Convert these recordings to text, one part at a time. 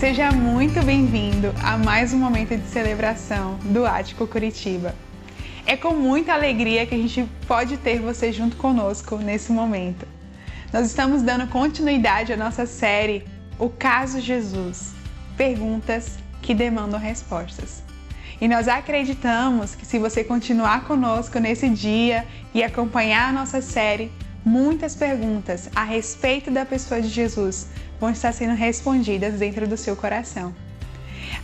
Seja muito bem-vindo a mais um momento de celebração do Ático Curitiba. É com muita alegria que a gente pode ter você junto conosco nesse momento. Nós estamos dando continuidade à nossa série O Caso Jesus, perguntas que demandam respostas. E nós acreditamos que se você continuar conosco nesse dia e acompanhar a nossa série, muitas perguntas a respeito da pessoa de Jesus vão estar sendo respondidas dentro do seu coração.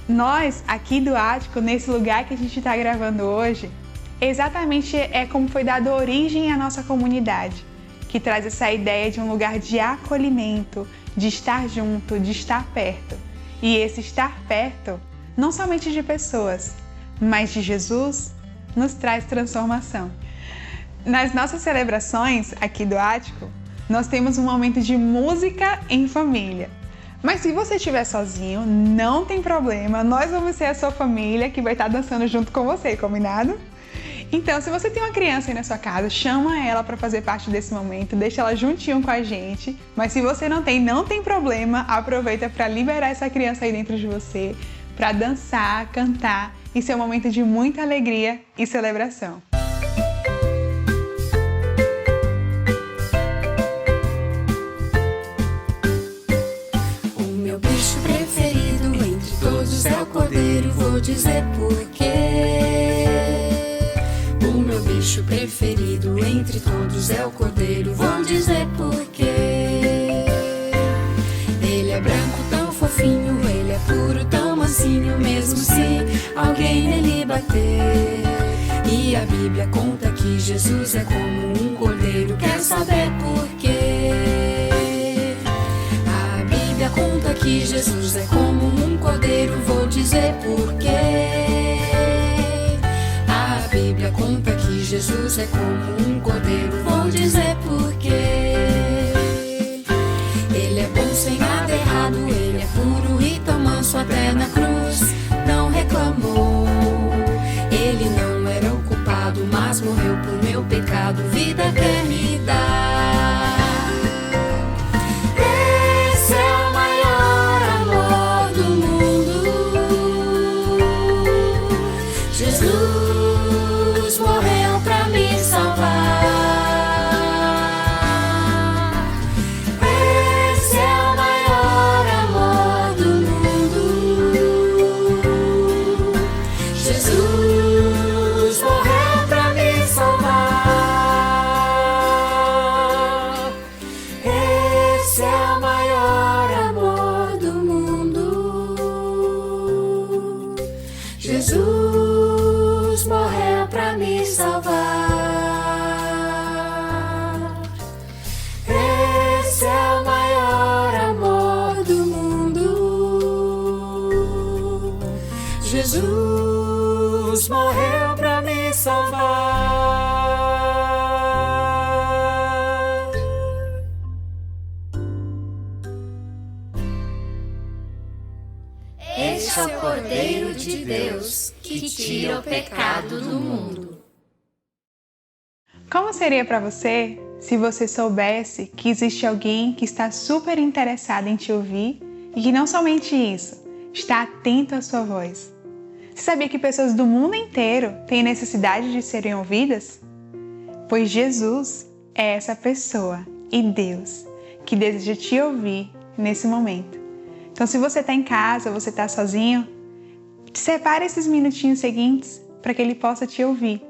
Nós, aqui do Ático, nesse lugar que a gente está gravando hoje, exatamente é como foi dada origem à nossa comunidade, que traz essa ideia de um lugar de acolhimento, de estar junto, de estar perto. E esse estar perto, não somente de pessoas, mas de Jesus, nos traz transformação. Nas nossas celebrações aqui do Ático, nós temos um momento de música em família. Mas se você estiver sozinho, não tem problema, nós vamos ser a sua família que vai estar dançando junto com você, combinado? Então, se você tem uma criança aí na sua casa, chama ela para fazer parte desse momento, deixa ela juntinho com a gente. Mas se você não tem problema, aproveita para liberar essa criança aí dentro de você, para dançar, cantar e ser um momento de muita alegria e celebração. É o cordeiro, vou dizer porquê. O meu bicho preferido entre todos é o cordeiro, vou dizer porquê. Ele é branco, tão fofinho, ele é puro, tão mansinho, mesmo se alguém nele bater. E a Bíblia conta que Jesus é como um cordeiro, quer saber porquê? A Bíblia conta que Jesus é como um cordeiro, vou dizer porquê. A Bíblia conta que Jesus é como um cordeiro, vou dizer porquê. Ele é bom sem nada errado, ele é puro e tão manso, até na cruz não reclamou. Ele não era o culpado, mas morreu por meu pecado, vida quer me dar. Jesus morreu pra me salvar. Esse é o maior amor do mundo. Jesus morreu pra me salvar. Esse é o maior amor do mundo. Jesus morreu pra me salvar. Esse é o maior amor do mundo. Jesus morreu pra me salvar. Este é o Cordeiro de Deus, que tira o pecado do mundo. Como seria para você se você soubesse que existe alguém que está super interessado em te ouvir e que não somente isso, está atento à sua voz? Você sabia que pessoas do mundo inteiro têm necessidade de serem ouvidas? Pois Jesus é essa pessoa e Deus que deseja te ouvir nesse momento. Então, se você está em casa, você está sozinho, separe esses minutinhos seguintes para que Ele possa te ouvir.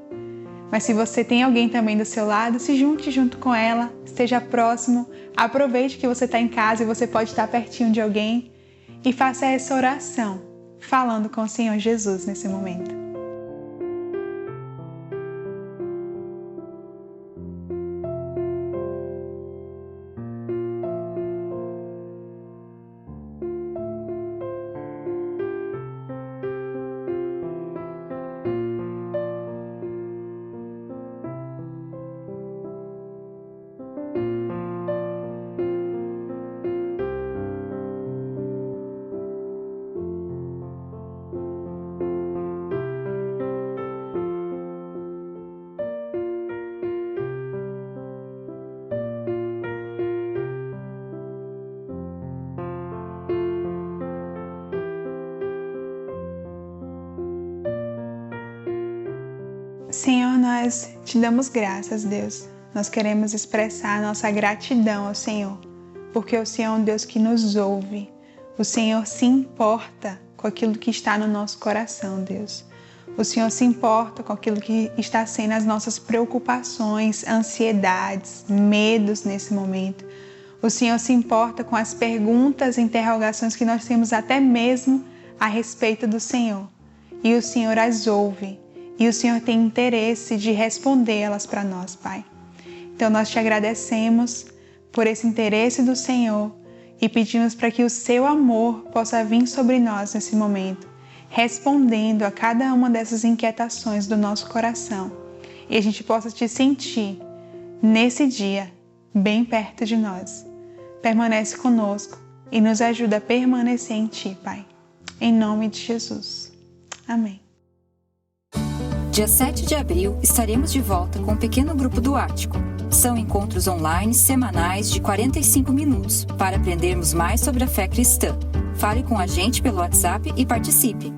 Mas se você tem alguém também do seu lado, se junte junto com ela, esteja próximo, aproveite que você está em casa e você pode estar pertinho de alguém e faça essa oração, falando com o Senhor Jesus nesse momento. nós te damos graças, Deus. Nós queremos expressar nossa gratidão ao Senhor, porque o Senhor é um Deus que nos ouve. O Senhor se importa com aquilo que está no nosso coração, Deus. O Senhor se importa com aquilo que está sendo as nossas preocupações, ansiedades, medos nesse momento. O Senhor se importa com as perguntas e interrogações que nós temos até mesmo a respeito do Senhor. E o Senhor as ouve. E o Senhor tem interesse de respondê-las para nós, Pai. Então nós te agradecemos por esse interesse do Senhor e pedimos para que o seu amor possa vir sobre nós nesse momento, respondendo a cada uma dessas inquietações do nosso coração. E a gente possa te sentir nesse dia, bem perto de nós. Permanece conosco e nos ajuda a permanecer em Ti, Pai. Em nome de Jesus. Amém. Dia 7 de abril, estaremos de volta com um pequeno grupo do Ático. São encontros online semanais de 45 minutos para aprendermos mais sobre a fé cristã. Fale com a gente pelo WhatsApp e participe.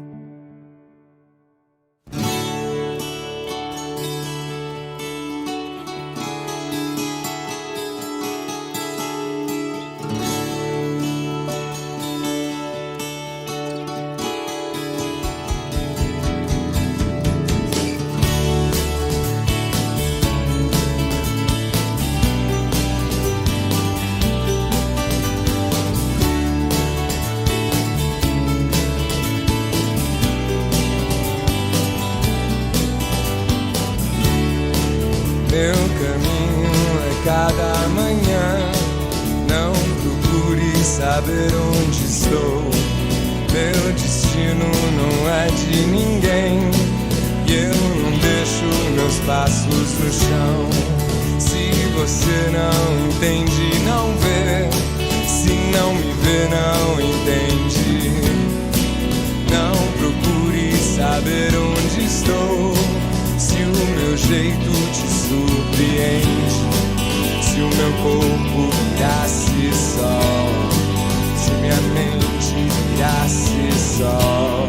Meu caminho é cada manhã. Não procure saber onde estou. Meu destino não é de ninguém. E eu não deixo meus passos no chão. Se você não entende, não vê. Se não me vê, não entende. Não procure saber onde estou. Se o meu jeito te surpreende, se o meu corpo virasse sol, se minha mente virasse sol,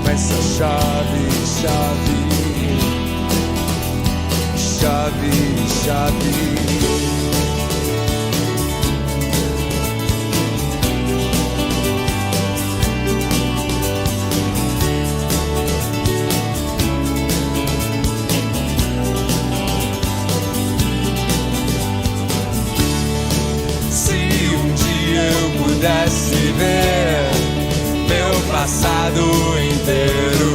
mas só chove, chove, chove, chove. Pudesse ver meu passado inteiro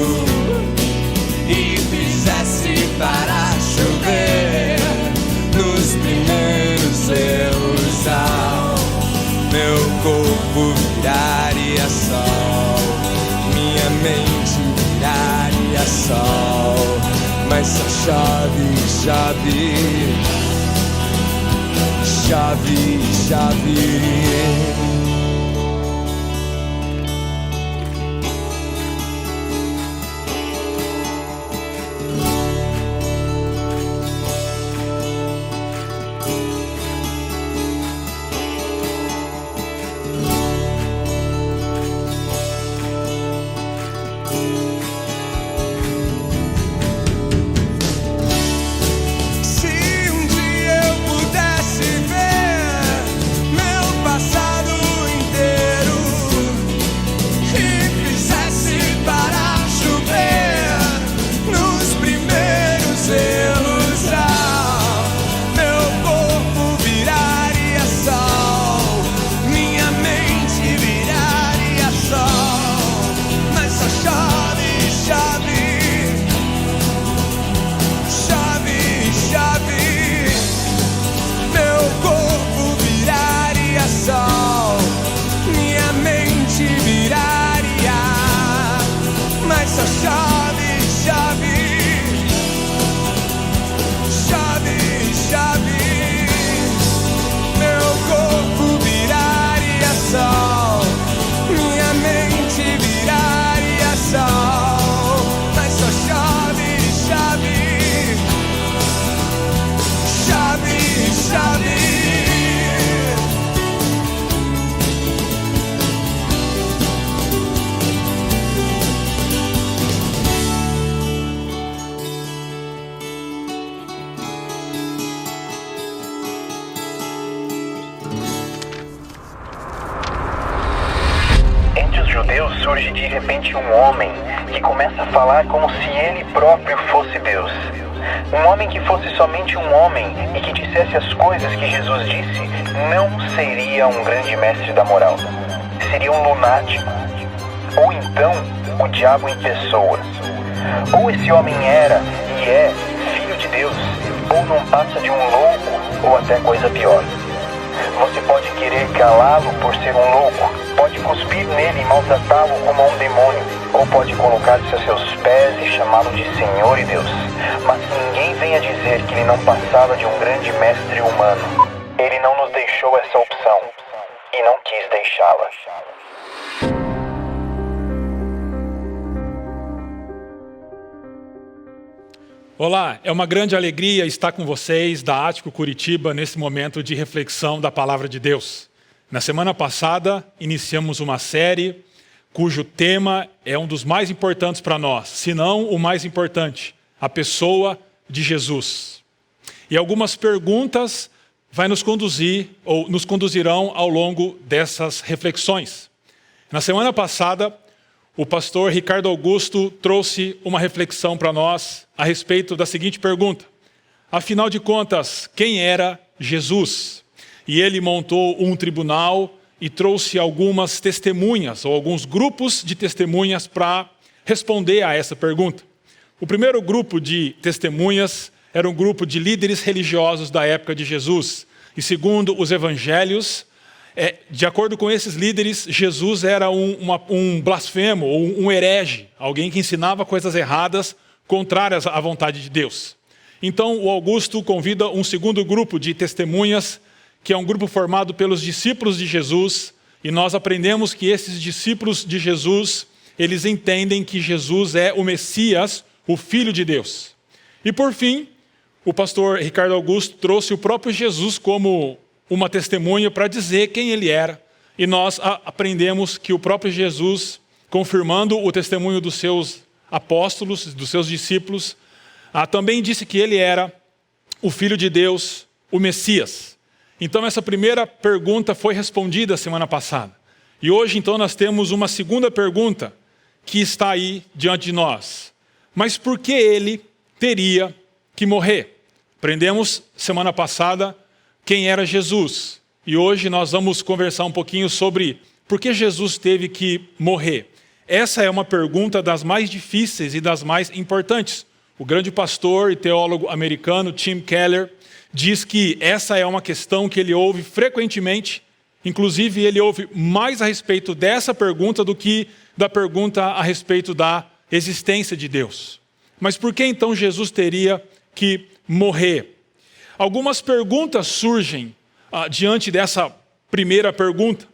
e fizesse parar chover nos primeiros erros, meu corpo viraria sol, minha mente viraria sol, mas só chove, chove, chove, chove. Meu corpo Deus, surge de repente um homem que começa a falar como se ele próprio fosse Deus. Um homem que fosse somente um homem e que dissesse as coisas que Jesus disse, não seria um grande mestre da moral. Seria um lunático. Ou então, o diabo em pessoa. Ou esse homem era e é filho de Deus, ou não passa de um louco, ou até coisa pior. Você pode querer calá-lo por ser um louco, pode cuspir nele e maltratá-lo como a um demônio, ou pode colocar-se a seus pés e chamá-lo de Senhor e Deus. Mas ninguém venha dizer que ele não passava de um grande mestre humano. Ele não nos deixou essa opção e não quis deixá-la. Olá, é uma grande alegria estar com vocês da Ático Curitiba nesse momento de reflexão da Palavra de Deus. Na semana passada, iniciamos uma série cujo tema é um dos mais importantes para nós, se não o mais importante, a pessoa de Jesus. E algumas perguntas vai nos conduzir ou nos conduzirão ao longo dessas reflexões. Na semana passada, o pastor Ricardo Augusto trouxe uma reflexão para nós a respeito da seguinte pergunta: afinal de contas, quem era Jesus? E ele montou um tribunal e trouxe algumas testemunhas, ou alguns grupos de testemunhas para responder a essa pergunta. O primeiro grupo de testemunhas era um grupo de líderes religiosos da época de Jesus. E segundo os evangelhos, de acordo com esses líderes, Jesus era um blasfemo, ou um herege, alguém que ensinava coisas erradas, contrárias à vontade de Deus. Então, o Augusto convida um segundo grupo de testemunhas, que é um grupo formado pelos discípulos de Jesus, e nós aprendemos que esses discípulos de Jesus, eles entendem que Jesus é o Messias, o Filho de Deus. E por fim, o pastor Ricardo Augusto trouxe o próprio Jesus como uma testemunha para dizer quem ele era. E nós aprendemos que o próprio Jesus, confirmando o testemunho dos seus apóstolos, dos seus discípulos, também disse que ele era o Filho de Deus, o Messias. Então essa primeira pergunta foi respondida semana passada. E hoje então nós temos uma segunda pergunta que está aí diante de nós. Mas por que ele teria que morrer? Aprendemos semana passada quem era Jesus. E hoje nós vamos conversar um pouquinho sobre por que Jesus teve que morrer. Essa é uma pergunta das mais difíceis e das mais importantes. O grande pastor e teólogo americano Tim Keller diz que essa é uma questão que ele ouve frequentemente. Inclusive, ele ouve mais a respeito dessa pergunta do que da pergunta a respeito da existência de Deus. Mas por que então Jesus teria que morrer? Algumas perguntas surgem diante dessa primeira pergunta.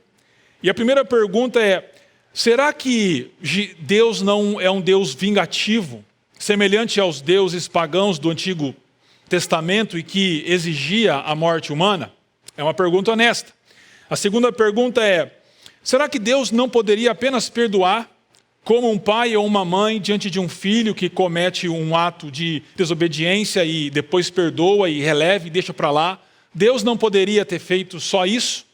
E a primeira pergunta é: será que Deus não é um Deus vingativo, semelhante aos deuses pagãos do Antigo Testamento e que exigia a morte humana? É uma pergunta honesta. A segunda pergunta é: será que Deus não poderia apenas perdoar, como um pai ou uma mãe diante de um filho que comete um ato de desobediência e depois perdoa e releva e deixa para lá? Deus não poderia ter feito só isso?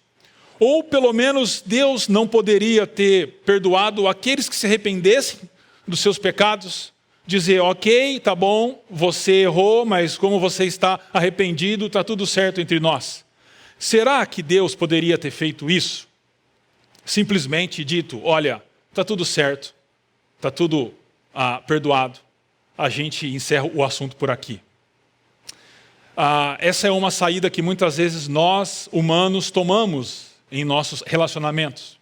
Ou pelo menos Deus não poderia ter perdoado aqueles que se arrependessem dos seus pecados? Dizer: ok, tá bom, você errou, mas como você está arrependido, está tudo certo entre nós. Será que Deus poderia ter feito isso? Simplesmente dito: olha, está tudo certo, está tudo perdoado, a gente encerra o assunto por aqui. Essa é uma saída que muitas vezes nós, humanos, tomamos em nossos relacionamentos.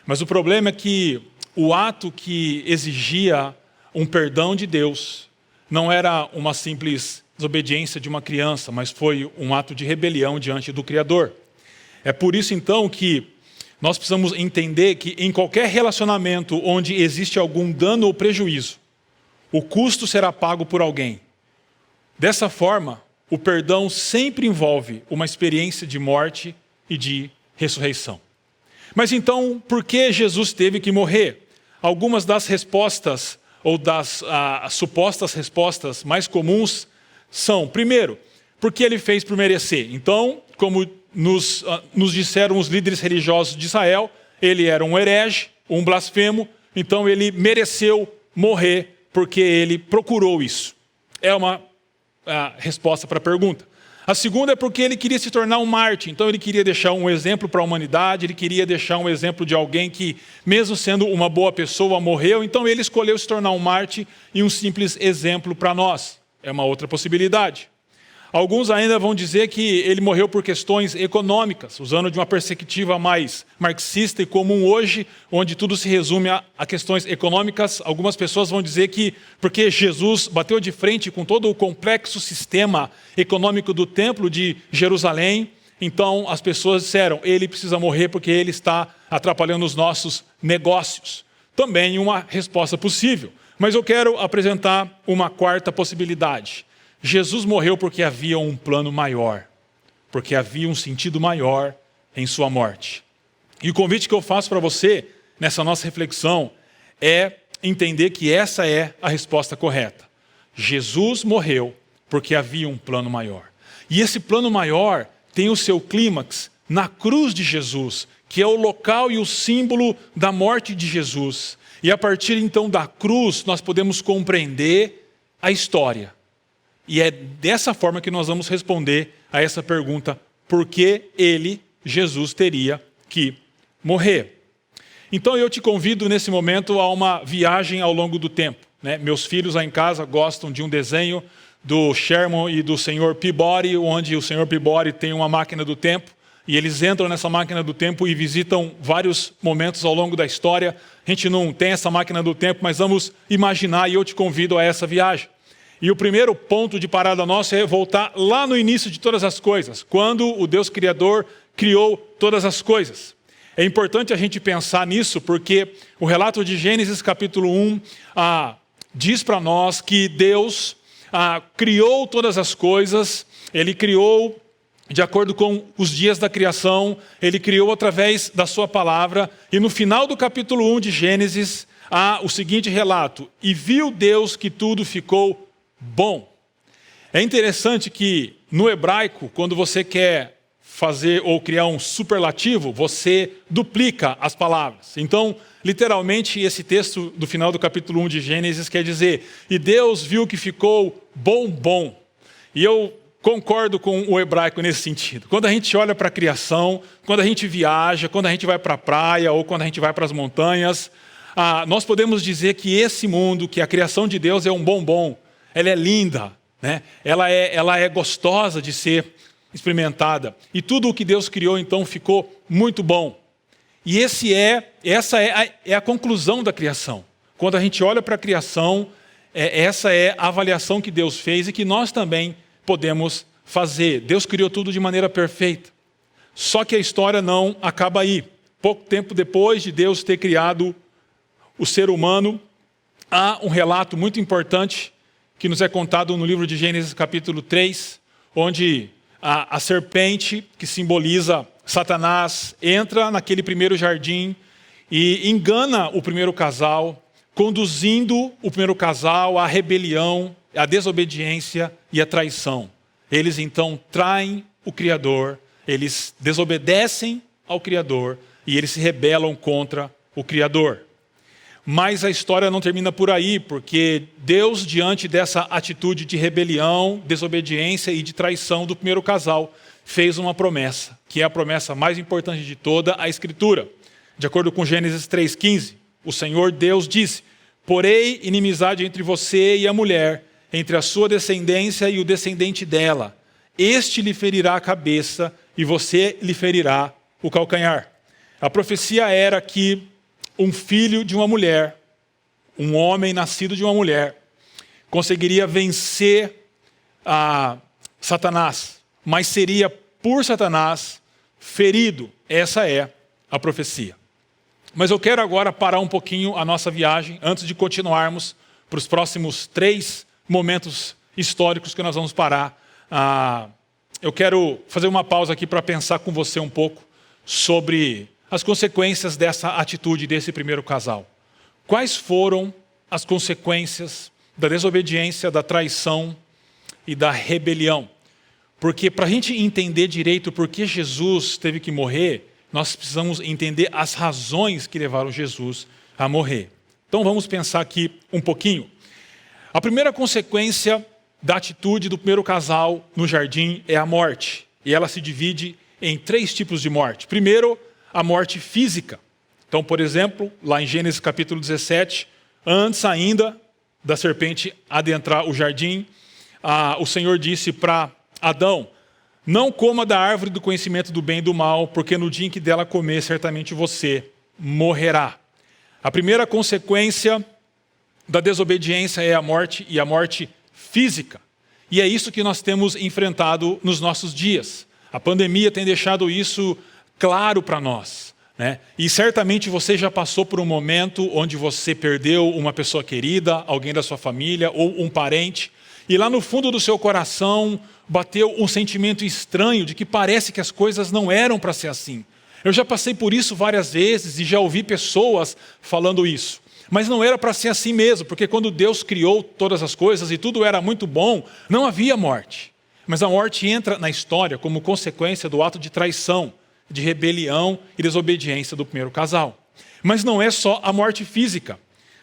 Mas o problema é que o ato que exigia um perdão de Deus não era uma simples desobediência de uma criança, mas foi um ato de rebelião diante do Criador. É por isso então que nós precisamos entender que em qualquer relacionamento onde existe algum dano ou prejuízo, o custo será pago por alguém. Dessa forma, o perdão sempre envolve uma experiência de morte e de ressurreição. Mas então, por que Jesus teve que morrer? Algumas das respostas, ou das supostas respostas mais comuns são: primeiro, porque ele fez por merecer. Então, como nos disseram os líderes religiosos de Israel, ele era um herege, um blasfemo, então ele mereceu morrer porque ele procurou isso. É uma resposta para a pergunta. A segunda é porque ele queria se tornar um mártir, então ele queria deixar um exemplo para a humanidade, ele queria deixar um exemplo de alguém que, mesmo sendo uma boa pessoa, morreu, então ele escolheu se tornar um mártir e um simples exemplo para nós. É uma outra possibilidade. Alguns ainda vão dizer que ele morreu por questões econômicas, usando de uma perspectiva mais marxista e comum hoje, onde tudo se resume a questões econômicas. Algumas pessoas vão dizer que porque Jesus bateu de frente com todo o complexo sistema econômico do templo de Jerusalém, então as pessoas disseram, ele precisa morrer porque ele está atrapalhando os nossos negócios. Também uma resposta possível. Mas eu quero apresentar uma quarta possibilidade. Jesus morreu porque havia um plano maior, porque havia um sentido maior em sua morte. E o convite que eu faço para você, nessa nossa reflexão, é entender que essa é a resposta correta. Jesus morreu porque havia um plano maior. E esse plano maior tem o seu clímax na cruz de Jesus, que é o local e o símbolo da morte de Jesus. E a partir então da cruz, nós podemos compreender a história. E é dessa forma que nós vamos responder a essa pergunta, por que ele, Jesus, teria que morrer? Então eu te convido nesse momento a uma viagem ao longo do tempo, né? Meus filhos lá em casa gostam de um desenho do Sherman e do Sr. Peabody, onde o Sr. Peabody tem uma máquina do tempo, e eles entram nessa máquina do tempo e visitam vários momentos ao longo da história. A gente não tem essa máquina do tempo, mas vamos imaginar, e eu te convido a essa viagem. E o primeiro ponto de parada nosso é voltar lá no início de todas as coisas, quando o Deus Criador criou todas as coisas. É importante a gente pensar nisso, porque o relato de Gênesis capítulo 1 diz para nós que Deus criou todas as coisas, Ele criou de acordo com os dias da criação, Ele criou através da sua palavra, e no final do capítulo 1 de Gênesis, há o seguinte relato, e viu Deus que tudo ficou bom. É interessante que no hebraico, quando você quer fazer ou criar um superlativo, você duplica as palavras. Então, literalmente, esse texto do final do capítulo 1 de Gênesis quer dizer, e Deus viu que ficou bom. E eu concordo com o hebraico nesse sentido. Quando a gente olha para a criação, quando a gente viaja, quando a gente vai para a praia ou quando a gente vai para as montanhas, nós podemos dizer que esse mundo, que a criação de Deus é um bombom. Ela é linda, né? Ela é gostosa de ser experimentada. E tudo o que Deus criou, então, ficou muito bom. E essa é a conclusão da criação. Quando a gente olha para a criação, essa é a avaliação que Deus fez e que nós também podemos fazer. Deus criou tudo de maneira perfeita. Só que a história não acaba aí. Pouco tempo depois de Deus ter criado o ser humano, há um relato muito importante que nos é contado no livro de Gênesis capítulo 3, onde a serpente, que simboliza Satanás, entra naquele primeiro jardim e engana o primeiro casal, conduzindo o primeiro casal à rebelião, à desobediência e à traição. Eles então traem o Criador, eles desobedecem ao Criador e eles se rebelam contra o Criador. Mas a história não termina por aí, porque Deus, diante dessa atitude de rebelião, desobediência e de traição do primeiro casal, fez uma promessa, que é a promessa mais importante de toda a Escritura. De acordo com Gênesis 3,15, o Senhor Deus disse, porei inimizade entre você e a mulher, entre a sua descendência e o descendente dela. Este lhe ferirá a cabeça e você lhe ferirá o calcanhar. A profecia era que um filho de uma mulher, um homem nascido de uma mulher, conseguiria vencer a Satanás, mas seria por Satanás ferido. Essa é a profecia. Mas eu quero agora parar um pouquinho a nossa viagem, antes de continuarmos para os próximos 3 momentos históricos que nós vamos parar. Eu quero fazer uma pausa aqui para pensar com você um pouco sobre as consequências dessa atitude desse primeiro casal. Quais foram as consequências da desobediência, da traição e da rebelião? Porque para a gente entender direito por que Jesus teve que morrer, nós precisamos entender as razões que levaram Jesus a morrer. Então vamos pensar aqui um pouquinho. A primeira consequência da atitude do primeiro casal no jardim é a morte. E ela se divide em 3 tipos de morte. Primeiro, a morte física. Então, por exemplo, lá em Gênesis capítulo 17, antes ainda da serpente adentrar o jardim, o Senhor disse para Adão: não coma da árvore do conhecimento do bem e do mal, porque no dia em que dela comer, certamente você morrerá. A primeira consequência da desobediência é a morte, e a morte física. E é isso que nós temos enfrentado nos nossos dias. A pandemia tem deixado isso claro para nós, né? E certamente você já passou por um momento onde você perdeu uma pessoa querida, alguém da sua família ou um parente, e lá no fundo do seu coração bateu um sentimento estranho de que parece que as coisas não eram para ser assim. Eu já passei por isso várias vezes e já ouvi pessoas falando isso. Mas não era para ser assim mesmo, porque quando Deus criou todas as coisas e tudo era muito bom, não havia morte. Mas a morte entra na história como consequência do ato de traição, de rebelião e desobediência do primeiro casal. Mas não é só a morte física.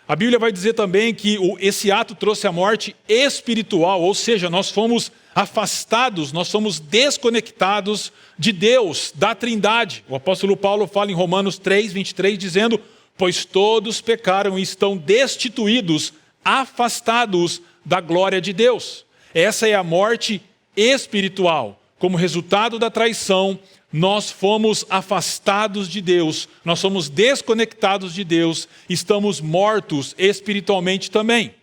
A Bíblia vai dizer também que esse ato trouxe a morte espiritual, ou seja, nós fomos afastados, nós somos desconectados de Deus, da Trindade. O apóstolo Paulo fala em Romanos 3, 23, dizendo: pois todos pecaram e estão destituídos, afastados da glória de Deus. Essa é a morte espiritual. Como resultado da traição, nós fomos afastados de Deus, nós somos desconectados de Deus, estamos mortos espiritualmente também.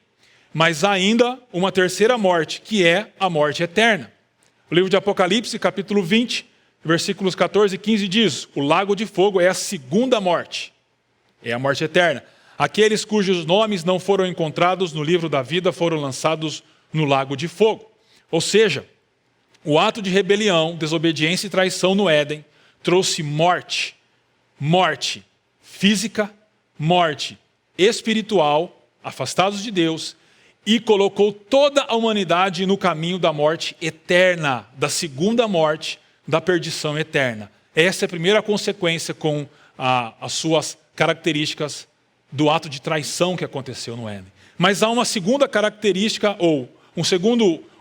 Mas há ainda uma terceira morte, que é a morte eterna. O livro de Apocalipse, capítulo 20, versículos 14 e 15 diz: o lago de fogo é a segunda morte. É a morte eterna. Aqueles cujos nomes não foram encontrados no livro da vida foram lançados no lago de fogo. Ou seja, o ato de rebelião, desobediência e traição no Éden trouxe morte. Morte física, morte espiritual, afastados de Deus, e colocou toda a humanidade no caminho da morte eterna, da segunda morte, da perdição eterna. Essa é a primeira consequência com as suas características do ato de traição que aconteceu no Éden. Mas há uma segunda característica, ou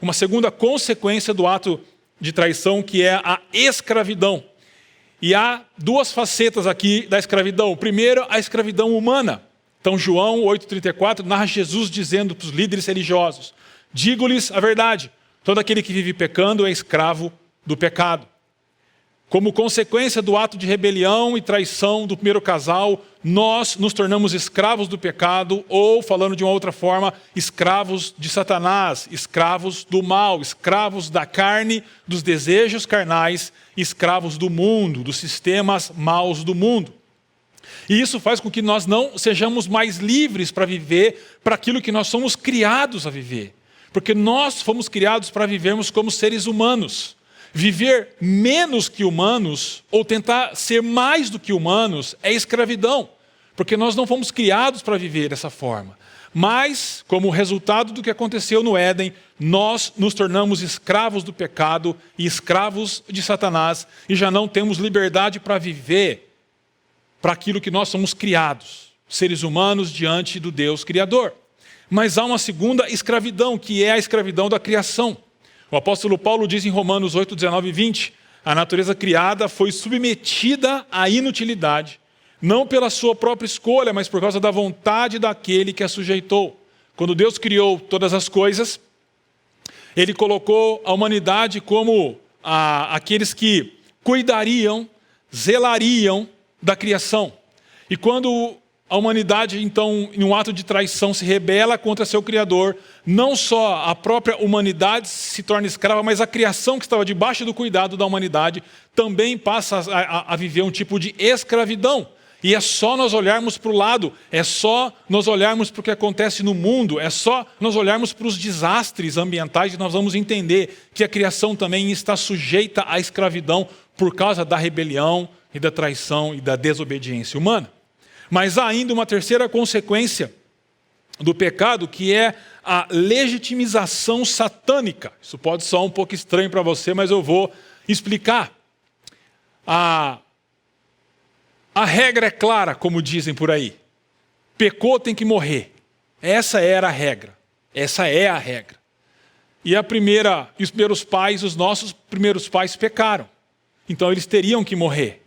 uma segunda consequência do ato de traição, que é a escravidão. E há 2 facetas aqui da escravidão. Primeiro, a escravidão humana. Então, João 8,34 narra Jesus dizendo para os líderes religiosos: digo-lhes a verdade, todo aquele que vive pecando é escravo do pecado. Como consequência do ato de rebelião e traição do primeiro casal, nós nos tornamos escravos do pecado, ou, falando de uma outra forma, escravos de Satanás, escravos do mal, escravos da carne, dos desejos carnais, escravos do mundo, dos sistemas maus do mundo. E isso faz com que nós não sejamos mais livres para viver para aquilo que nós somos criados a viver. Porque nós fomos criados para vivermos como seres humanos. Viver menos que humanos, ou tentar ser mais do que humanos, é escravidão. Porque nós não fomos criados para viver dessa forma. Mas, como resultado do que aconteceu no Éden, nós nos tornamos escravos do pecado e escravos de Satanás, e já não temos liberdade para viver para aquilo que nós somos criados, seres humanos diante do Deus Criador. Mas há uma segunda escravidão, que é a escravidão da criação. O apóstolo Paulo diz em Romanos 8, 19 e 20, a natureza criada foi submetida à inutilidade, não pela sua própria escolha, mas por causa da vontade daquele que a sujeitou. Quando Deus criou todas as coisas, Ele colocou a humanidade como aqueles que cuidariam, zelariam da criação. E quando a humanidade, então, em um ato de traição, se rebela contra seu Criador, não só a própria humanidade se torna escrava, mas a criação que estava debaixo do cuidado da humanidade também passa a viver um tipo de escravidão. E é só nós olharmos para o lado, é só nós olharmos para o que acontece no mundo, é só nós olharmos para os desastres ambientais e nós vamos entender que a criação também está sujeita à escravidão por causa da rebelião e da traição e da desobediência humana. Mas há ainda uma terceira consequência do pecado, que é a legitimização satânica. Isso pode soar um pouco estranho para você, mas eu vou explicar. A regra é clara, como dizem por aí. pecou tem que morrer. Essa era a regra. Essa é a regra. E os primeiros pais, os nossos primeiros pais pecaram. Então eles teriam que morrer.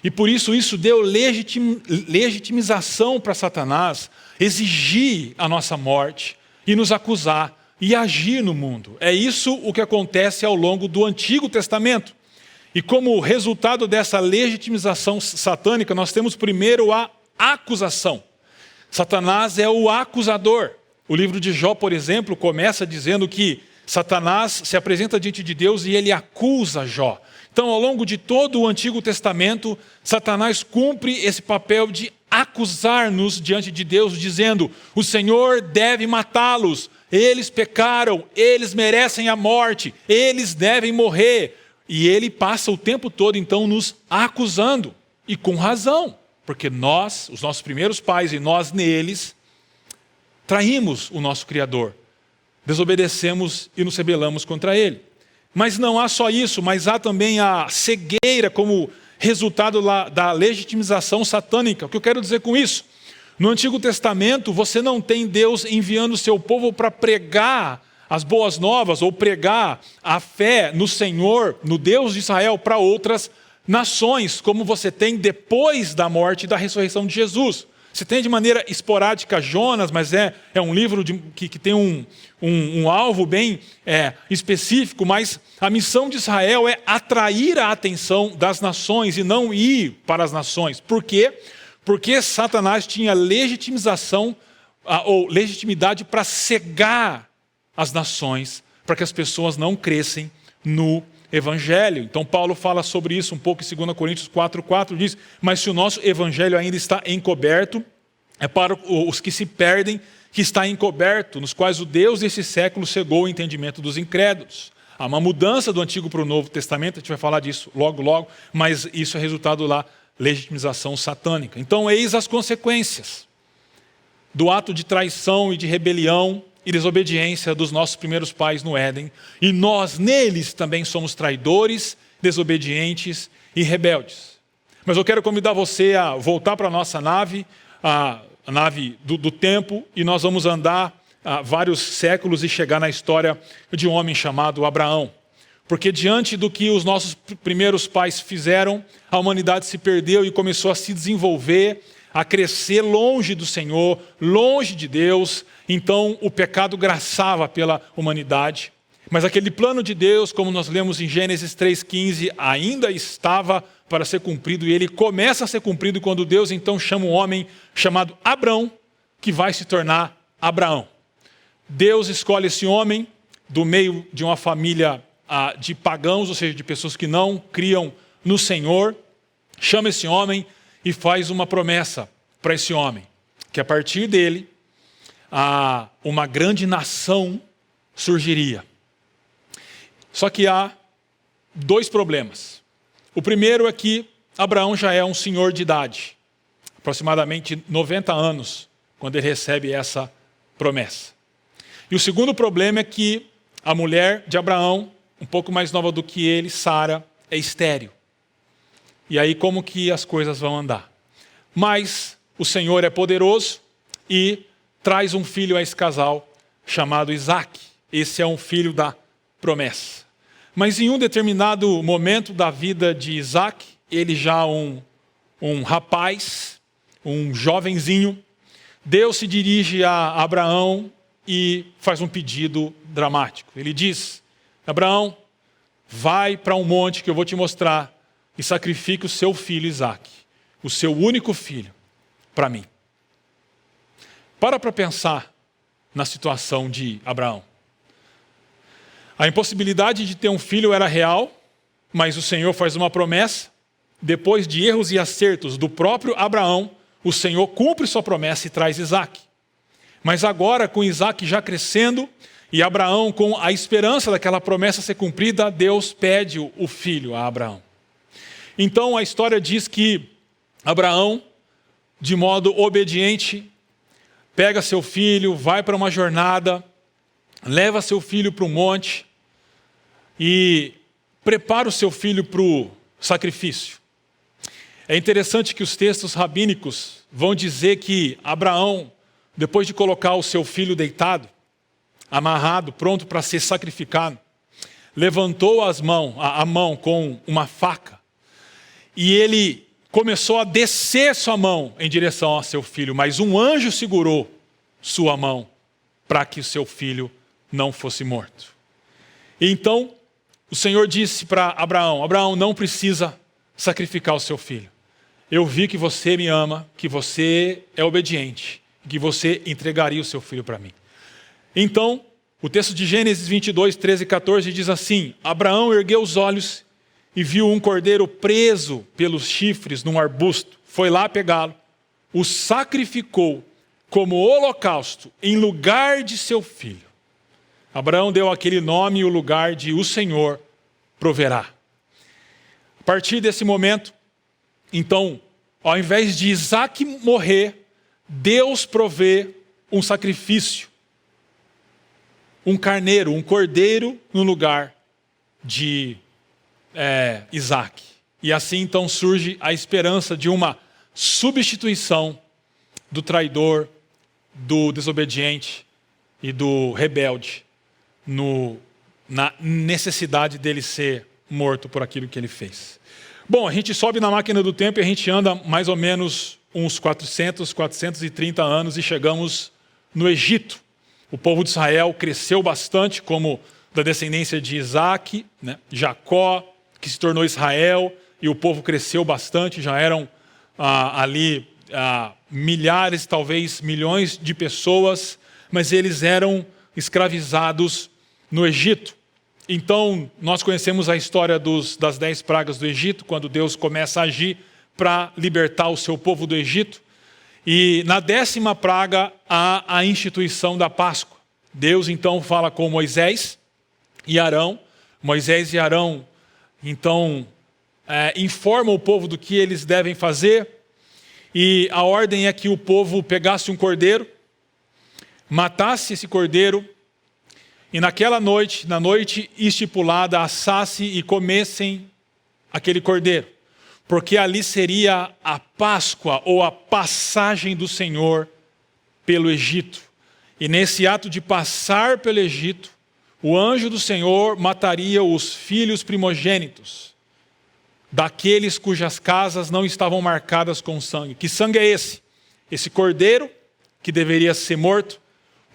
E por isso deu legitimização para Satanás exigir a nossa morte e nos acusar e agir no mundo. É isso o que acontece ao longo do Antigo Testamento. E como resultado dessa legitimização satânica, nós temos primeiro a acusação. Satanás é o acusador. O livro de Jó, por exemplo, começa dizendo que Satanás se apresenta diante de Deus e ele acusa Jó. Então, ao longo de todo o Antigo Testamento, Satanás cumpre esse papel de acusar-nos diante de Deus, dizendo: o Senhor deve matá-los, eles pecaram, eles merecem a morte, eles devem morrer. E ele passa o tempo todo, então, nos acusando, e com razão, porque nós, os nossos primeiros pais e nós neles, traímos o nosso Criador, desobedecemos e nos rebelamos contra ele. Mas não há só isso, mas há também a cegueira como resultado da legitimização satânica. O que eu quero dizer com isso? No Antigo Testamento, você não tem Deus enviando o seu povo para pregar as boas novas ou pregar a fé no Senhor, no Deus de Israel, para outras nações, como você tem depois da morte e da ressurreição de Jesus. Você tem de maneira esporádica Jonas, mas é um livro que tem um alvo bem específico, mas a missão de Israel é atrair a atenção das nações e não ir para as nações. Por quê? Porque Satanás tinha legitimização ou legitimidade para cegar as nações, para que as pessoas não crescem no Evangelho. Então Paulo fala sobre isso um pouco em 2 Coríntios 4,4, diz: mas se o nosso Evangelho ainda está encoberto, é para os que se perdem que está encoberto, nos quais o Deus desse século cegou o entendimento dos incrédulos. Há uma mudança do Antigo para o Novo Testamento, a gente vai falar disso logo, mas isso é resultado da legitimização satânica. Então eis as consequências do ato de traição e de rebelião e desobediência dos nossos primeiros pais no Éden, e nós neles também somos traidores, desobedientes e rebeldes. Mas eu quero convidar você a voltar para a nossa nave, a nave do tempo, e nós vamos andar vários séculos e chegar na história de um homem chamado Abraão. Porque diante do que os nossos primeiros pais fizeram, a humanidade se perdeu e começou a se desenvolver, a crescer longe do Senhor, longe de Deus. Então o pecado graçava pela humanidade. Mas aquele plano de Deus, como nós lemos em Gênesis 3,15, ainda estava para ser cumprido, e ele começa a ser cumprido quando Deus então chama um homem chamado Abrão, que vai se tornar Abraão. Deus escolhe esse homem do meio de uma família de pagãos, ou seja, de pessoas que não criam no Senhor, chama esse homem e faz uma promessa para esse homem, que a partir dele, uma grande nação surgiria. Só que há dois problemas. O primeiro é que Abraão já é um senhor de idade, aproximadamente 90 anos, quando ele recebe essa promessa. E o segundo problema é que a mulher de Abraão, um pouco mais nova do que ele, Sara, é estéril. E aí como que as coisas vão andar? Mas o Senhor é poderoso e traz um filho a esse casal chamado Isaque. Esse é um filho da promessa. Mas em um determinado momento da vida de Isaque, ele já um rapaz, um jovenzinho, Deus se dirige a Abraão e faz um pedido dramático. Ele diz: Abraão, vai para um monte que eu vou te mostrar e sacrifique o seu filho Isaque, o seu único filho, para mim. Para pensar na situação de Abraão. A impossibilidade de ter um filho era real, mas o Senhor faz uma promessa. Depois de erros e acertos do próprio Abraão, o Senhor cumpre sua promessa e traz Isaque. Mas agora, com Isaque já crescendo, e Abraão com a esperança daquela promessa ser cumprida, Deus pede o filho a Abraão. Então a história diz que Abraão, de modo obediente, pega seu filho, vai para uma jornada, leva seu filho para um monte e prepara o seu filho para o sacrifício. É interessante que os textos rabínicos vão dizer que Abraão, depois de colocar o seu filho deitado, amarrado, pronto para ser sacrificado, levantou a mão com uma faca e ele começou a descer sua mão em direção a seu filho, mas um anjo segurou sua mão para que o seu filho não fosse morto. E então o Senhor disse para Abraão: Abraão, não precisa sacrificar o seu filho. Eu vi que você me ama, que você é obediente, que você entregaria o seu filho para mim. Então, o texto de Gênesis 22, 13 e 14 diz assim: Abraão ergueu os olhos e viu um cordeiro preso pelos chifres num arbusto. Foi lá pegá-lo, o sacrificou como holocausto em lugar de seu filho. Abraão deu aquele nome e o lugar de o Senhor proverá. A partir desse momento, então, ao invés de Isaac morrer, Deus provê um sacrifício, um carneiro, um cordeiro no lugar de Isaac. E assim então surge a esperança de uma substituição do traidor, do desobediente e do rebelde, na necessidade dele ser morto por aquilo que ele fez. Bom, a gente sobe na máquina do tempo e a gente anda mais ou menos uns 430 anos e chegamos no Egito. O povo de Israel cresceu bastante, como da descendência de Isaac, né? Jacó, que se tornou Israel, e o povo cresceu bastante, já eram ali milhares, talvez milhões de pessoas, mas eles eram escravizados no Egito. Então, nós conhecemos a história das 10 pragas do Egito, quando Deus começa a agir para libertar o seu povo do Egito. E na 10ª praga há a instituição da Páscoa. Deus então fala com Moisés e Arão. Moisés e Arão então informam o povo do que eles devem fazer. E a ordem é que o povo pegasse um cordeiro, matasse esse cordeiro, e naquela noite, na noite estipulada, assasse e comessem aquele cordeiro, porque ali seria a Páscoa ou a passagem do Senhor pelo Egito. E nesse ato de passar pelo Egito, o anjo do Senhor mataria os filhos primogênitos daqueles cujas casas não estavam marcadas com sangue. Que sangue é esse? Esse cordeiro que deveria ser morto.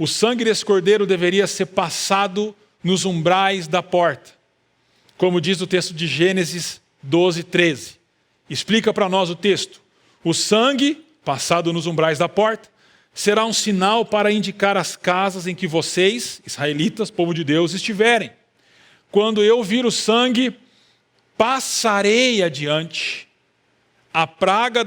O sangue desse cordeiro deveria ser passado nos umbrais da porta, como diz o texto de Gênesis 12, 13. Explica para nós o texto. O sangue, passado nos umbrais da porta, será um sinal para indicar as casas em que vocês, israelitas, povo de Deus, estiverem. Quando eu vir o sangue, passarei adiante. A praga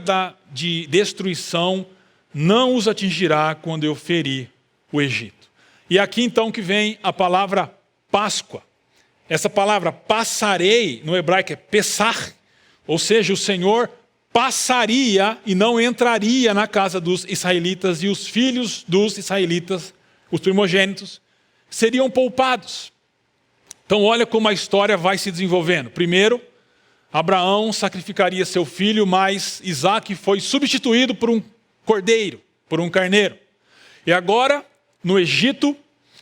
de destruição não os atingirá quando eu ferir o Egito. E aqui então que vem a palavra Páscoa. Essa palavra passarei no hebraico é Pessach, ou seja, o Senhor passaria e não entraria na casa dos israelitas, e os filhos dos israelitas, os primogênitos, seriam poupados. Então olha como a história vai se desenvolvendo. Primeiro, Abraão sacrificaria seu filho, mas Isaac foi substituído por um cordeiro, por um carneiro. E agora, no Egito,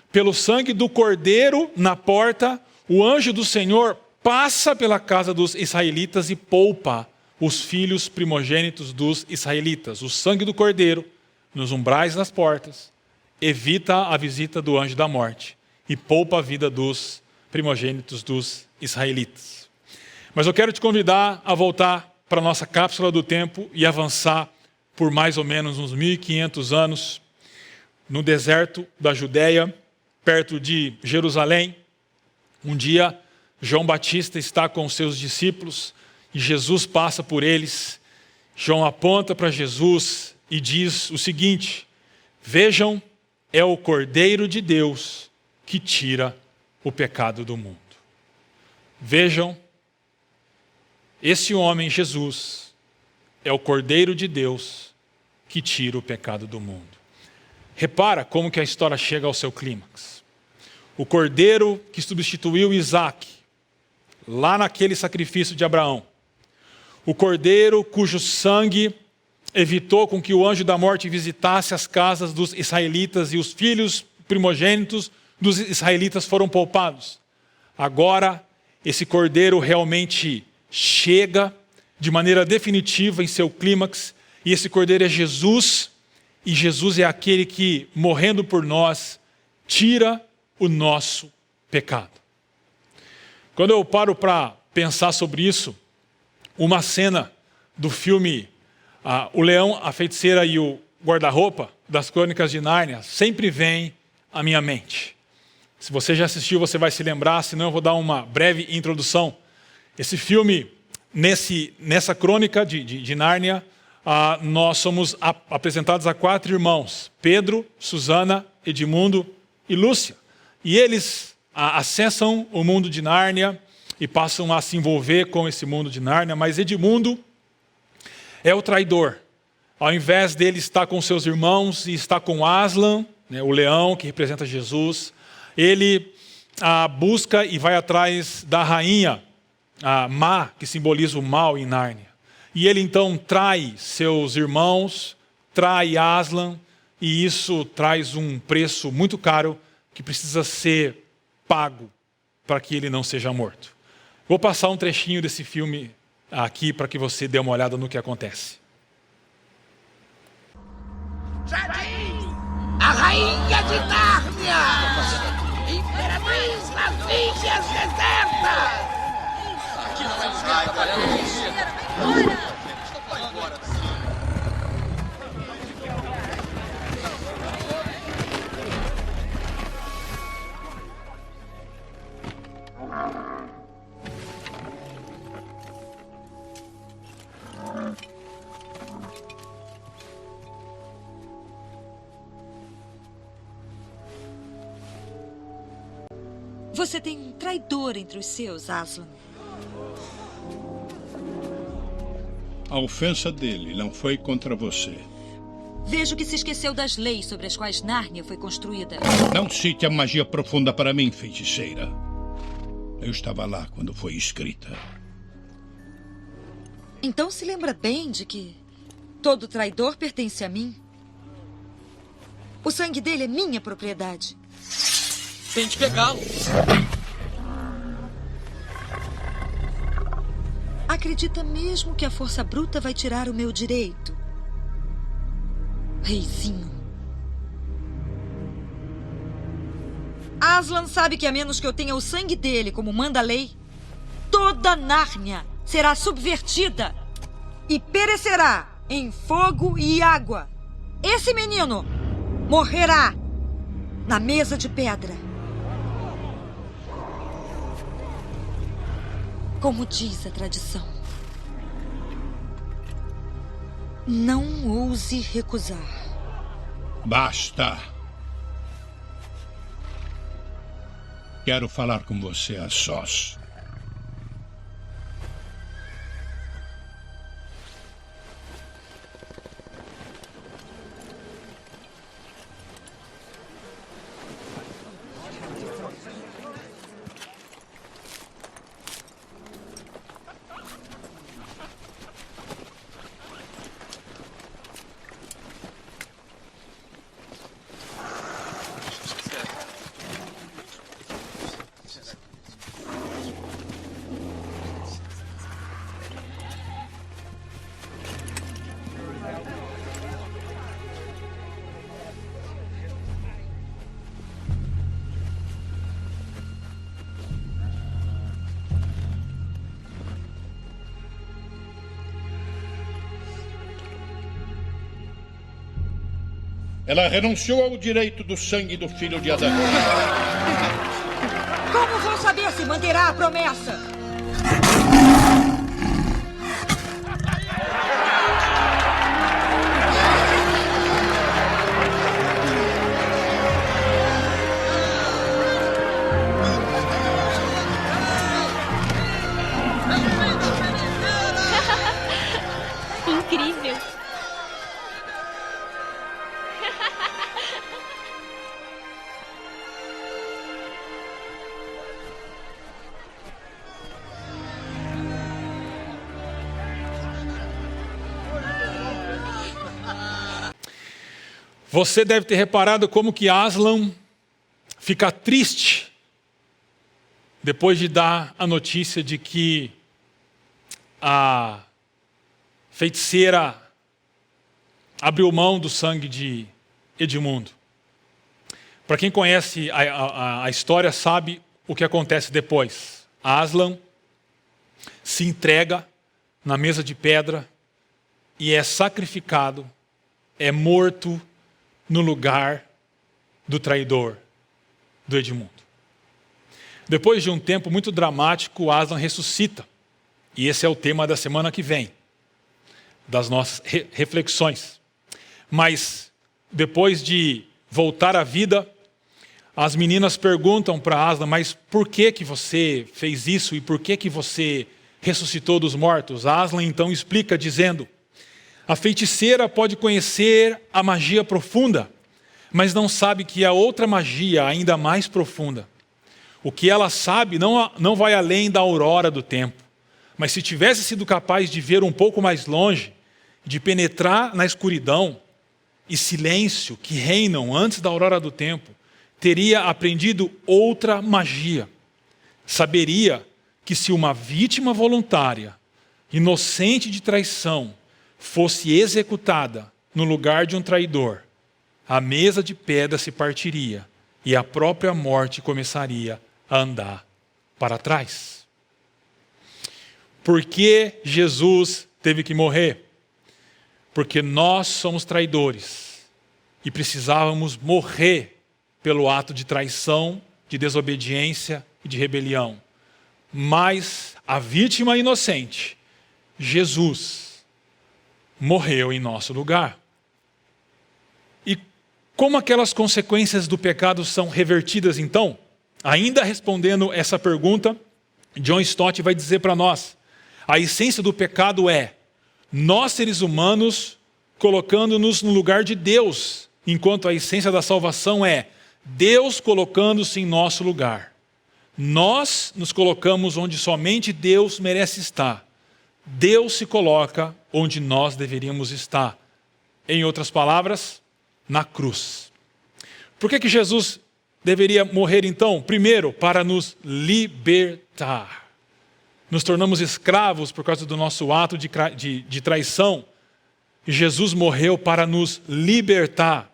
pelo sangue do cordeiro na porta, o anjo do Senhor passa pela casa dos israelitas e poupa os filhos primogênitos dos israelitas. O sangue do cordeiro, nos umbrais das portas, evita a visita do anjo da morte e poupa a vida dos primogênitos dos israelitas. Mas eu quero te convidar a voltar para a nossa cápsula do tempo e avançar por mais ou menos uns 1500 anos, no deserto da Judéia, perto de Jerusalém. Um dia, João Batista está com os seus discípulos e Jesus passa por eles. João aponta para Jesus e diz o seguinte: vejam, é o Cordeiro de Deus que tira o pecado do mundo. Vejam, esse homem, Jesus, é o Cordeiro de Deus que tira o pecado do mundo. Repara como que a história chega ao seu clímax. O cordeiro que substituiu Isaac, lá naquele sacrifício de Abraão. O cordeiro cujo sangue evitou com que o anjo da morte visitasse as casas dos israelitas e os filhos primogênitos dos israelitas foram poupados. Agora, esse cordeiro realmente chega de maneira definitiva em seu clímax, e esse cordeiro é Jesus, e Jesus é aquele que, morrendo por nós, tira o nosso pecado. Quando eu paro para pensar sobre isso, uma cena do filme O Leão, a Feiticeira e o Guarda-Roupa, das Crônicas de Nárnia, sempre vem à minha mente. Se você já assistiu, você vai se lembrar, senão eu vou dar uma breve introdução. Esse filme, nessa crônica de Nárnia, nós somos apresentados a 4 irmãos, Pedro, Susana, Edmundo e Lúcia. E eles acessam o mundo de Nárnia e passam a se envolver com esse mundo de Nárnia, mas Edmundo é o traidor. Ao invés dele estar com seus irmãos e estar com Aslan, né, o leão que representa Jesus, ele busca e vai atrás da rainha má, que simboliza o mal em Nárnia. E ele então trai seus irmãos, trai Aslan, e isso traz um preço muito caro que precisa ser pago para que ele não seja morto. Vou passar um trechinho desse filme aqui para que você dê uma olhada no que acontece. Jardim! A rainha de Nárnia! Imperatriz das Índias desertas! Aqui não é lugar para isso! Você tem um traidor entre os seus, Aslan. A ofensa dele não foi contra você. Vejo que se esqueceu das leis sobre as quais Nárnia foi construída. Não cite a magia profunda para mim, feiticeira. Eu estava lá quando foi escrita. Então se lembra bem de que todo traidor pertence a mim? O sangue dele é minha propriedade. Tente pegá-lo. Acredita mesmo que a força bruta vai tirar o meu direito? Reizinho. Aslan sabe que a menos que eu tenha o sangue dele, como manda a lei, toda Nárnia será subvertida e perecerá em fogo e água. Esse menino morrerá na mesa de pedra. Como diz a tradição, não ouse recusar. Basta. Quero falar com você a sós. Ela renunciou ao direito do sangue do filho de Adão. Como vou saber se manterá a promessa? Incrível! Você deve ter reparado como que Aslan fica triste depois de dar a notícia de que a feiticeira abriu mão do sangue de Edmundo. Para quem conhece a história, sabe o que acontece depois. Aslan se entrega na mesa de pedra e é sacrificado, é morto no lugar do traidor, do Edmundo. Depois de um tempo muito dramático, Aslan ressuscita. E esse é o tema da semana que vem, das nossas reflexões. Mas, depois de voltar à vida, as meninas perguntam para Aslan, mas por que você fez isso e por que você ressuscitou dos mortos? Aslan então explica dizendo, a feiticeira pode conhecer a magia profunda, mas não sabe que há outra magia ainda mais profunda. O que ela sabe não vai além da aurora do tempo. Mas se tivesse sido capaz de ver um pouco mais longe, de penetrar na escuridão e silêncio que reinam antes da aurora do tempo, teria aprendido outra magia. Saberia que se uma vítima voluntária, inocente de traição, fosse executada no lugar de um traidor, a mesa de pedra se partiria e a própria morte começaria a andar para trás. Por que Jesus teve que morrer? Porque nós somos traidores e precisávamos morrer pelo ato de traição, de desobediência e de rebelião. Mas a vítima inocente, Jesus, morreu em nosso lugar. E como aquelas consequências do pecado são revertidas então? Ainda respondendo essa pergunta, John Stott vai dizer para nós, a essência do pecado é nós seres humanos colocando-nos no lugar de Deus, enquanto a essência da salvação é Deus colocando-se em nosso lugar. Nós nos colocamos onde somente Deus merece estar. Deus se coloca onde nós deveríamos estar. Em outras palavras, na cruz. Por que Jesus deveria morrer então? Primeiro, para nos libertar. Nos tornamos escravos por causa do nosso ato de traição. E Jesus morreu para nos libertar.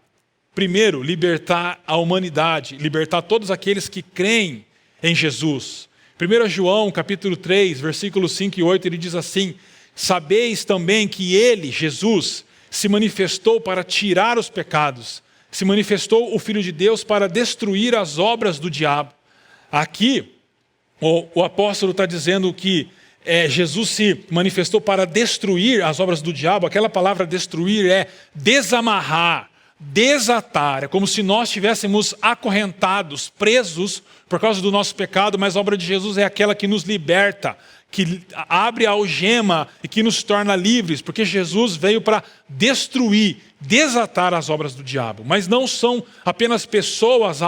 Primeiro, libertar a humanidade, libertar todos aqueles que creem em Jesus. 1 João, capítulo 3, versículos 5 e 8, ele diz assim, sabeis também que ele, Jesus, se manifestou para tirar os pecados, se manifestou o Filho de Deus para destruir as obras do diabo. Aqui, o apóstolo está dizendo que Jesus se manifestou para destruir as obras do diabo. Aquela palavra destruir é desamarrar, desatar. É como se nós estivéssemos acorrentados, presos por causa do nosso pecado, mas a obra de Jesus é aquela que nos liberta, que abre a algema e que nos torna livres, porque Jesus veio para destruir, desatar as obras do diabo. Mas não são apenas pessoas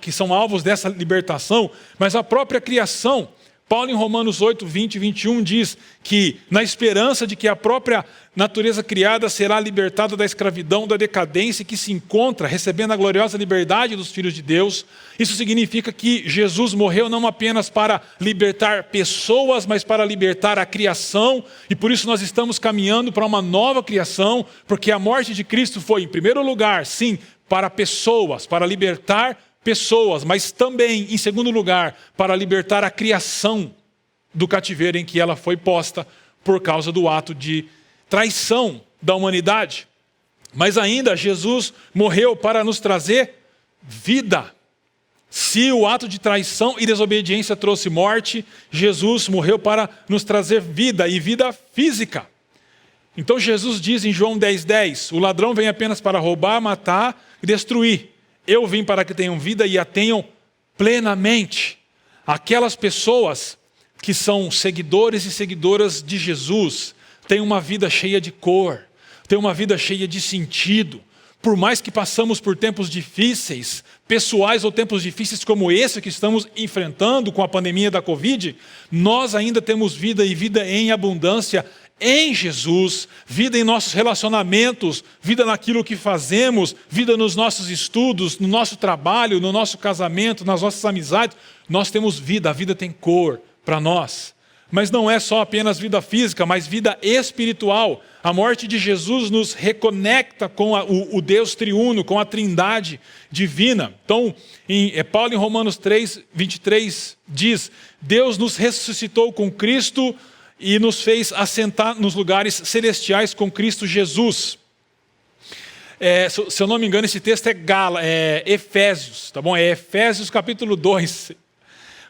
que são alvos dessa libertação, mas a própria criação. Paulo em Romanos 8, 20 e 21 diz que na esperança de que a própria natureza criada será libertada da escravidão, da decadência que se encontra recebendo a gloriosa liberdade dos filhos de Deus. Isso significa que Jesus morreu não apenas para libertar pessoas, mas para libertar a criação. E por isso nós estamos caminhando para uma nova criação, porque a morte de Cristo foi, em primeiro lugar, sim, para pessoas, para libertar pessoas, mas também, em segundo lugar, para libertar a criação do cativeiro em que ela foi posta por causa do ato de traição da humanidade. Mas ainda, Jesus morreu para nos trazer vida. Se o ato de traição e desobediência trouxe morte, Jesus morreu para nos trazer vida, e vida física. Então Jesus diz em João 10:10, o ladrão vem apenas para roubar, matar e destruir. Eu vim para que tenham vida e a tenham plenamente. Aquelas pessoas que são seguidores e seguidoras de Jesus têm uma vida cheia de cor, têm uma vida cheia de sentido. Por mais que passamos por tempos difíceis, pessoais ou tempos difíceis como esse que estamos enfrentando com a pandemia da Covid, nós ainda temos vida e vida em abundância em Jesus, vida em nossos relacionamentos, vida naquilo que fazemos, vida nos nossos estudos, no nosso trabalho, no nosso casamento, nas nossas amizades. Nós temos vida, a vida tem cor para nós. Mas não é só apenas vida física, mas vida espiritual. A morte de Jesus nos reconecta com o Deus triuno, com a trindade divina. Então, Paulo em Romanos 3, 23 diz: Deus nos ressuscitou com Cristo e nos fez assentar nos lugares celestiais com Cristo Jesus. Se eu não me engano, esse texto é Efésios, tá bom? É Efésios capítulo 2.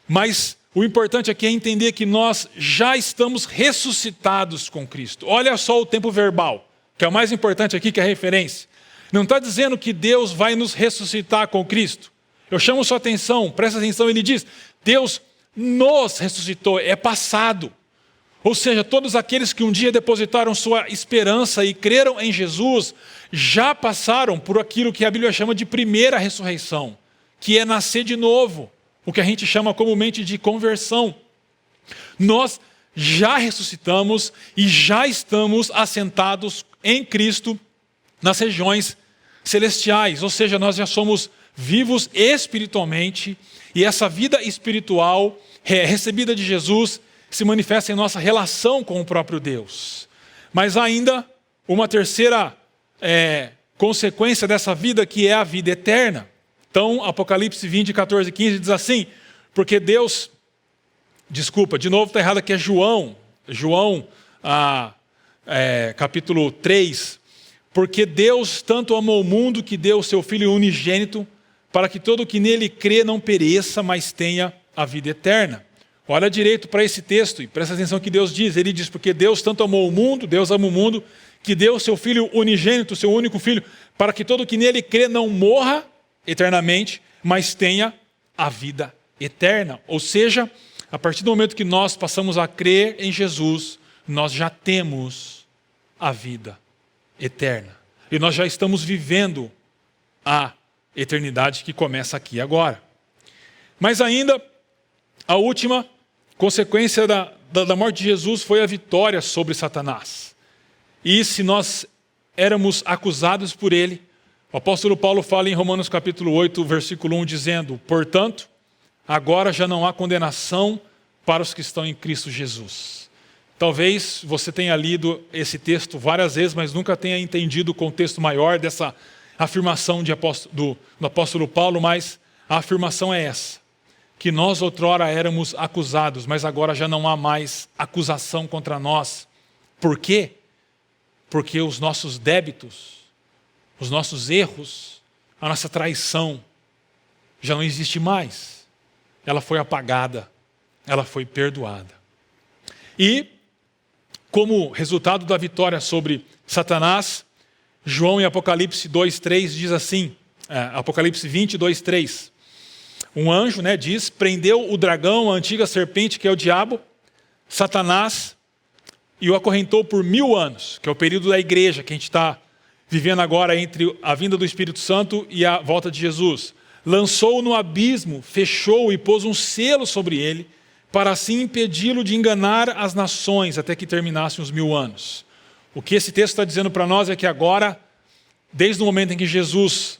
Mas o importante aqui é entender que nós já estamos ressuscitados com Cristo. Olha só o tempo verbal, que é o mais importante aqui, que é a referência. Não está dizendo que Deus vai nos ressuscitar com Cristo. Eu chamo sua atenção, presta atenção, ele diz: Deus nos ressuscitou, é passado. Ou seja, todos aqueles que um dia depositaram sua esperança e creram em Jesus, já passaram por aquilo que a Bíblia chama de primeira ressurreição, que é nascer de novo, o que a gente chama comumente de conversão. Nós já ressuscitamos e já estamos assentados em Cristo nas regiões celestiais, ou seja, nós já somos vivos espiritualmente, e essa vida espiritual recebida de Jesus se manifesta em nossa relação com o próprio Deus. Mas ainda uma terceira consequência dessa vida, que é a vida eterna. Então, Apocalipse 20, 14 e 15 diz assim: porque Deus, de novo está errado aqui, é João capítulo 3, porque Deus tanto amou o mundo que deu o seu Filho unigênito, para que todo que nele crê não pereça, mas tenha a vida eterna. Olha direito para esse texto e presta atenção que Deus diz. Ele diz: porque Deus tanto amou o mundo, Deus ama o mundo, que deu o seu Filho unigênito, o seu único Filho, para que todo que nele crê não morra eternamente, mas tenha a vida eterna. Ou seja, a partir do momento que nós passamos a crer em Jesus, nós já temos a vida eterna. E nós já estamos vivendo a eternidade que começa aqui agora. Mas ainda, a última consequência da morte de Jesus foi a vitória sobre Satanás. E se nós éramos acusados por ele, o apóstolo Paulo fala em Romanos capítulo 8, versículo 1, dizendo: portanto, agora já não há condenação para os que estão em Cristo Jesus. Talvez você tenha lido esse texto várias vezes, mas nunca tenha entendido o contexto maior dessa afirmação do apóstolo Paulo, mas a afirmação é essa: que nós outrora éramos acusados, mas agora já não há mais acusação contra nós. Por quê? Porque os nossos débitos, os nossos erros, a nossa traição já não existe mais. Ela foi apagada, ela foi perdoada. E, como resultado da vitória sobre Satanás, João em Apocalipse 2:3 diz assim, Apocalipse 20, 2:3. Um anjo, diz: prendeu o dragão, a antiga serpente, que é o diabo, Satanás, e o acorrentou por 1000 anos, que é o período da igreja que a gente está vivendo agora entre a vinda do Espírito Santo e a volta de Jesus. Lançou-o no abismo, fechou-o e pôs um selo sobre ele, para assim impedi-lo de enganar as nações até que terminassem os 1000 anos. O que esse texto está dizendo para nós é que agora, desde o momento em que Jesus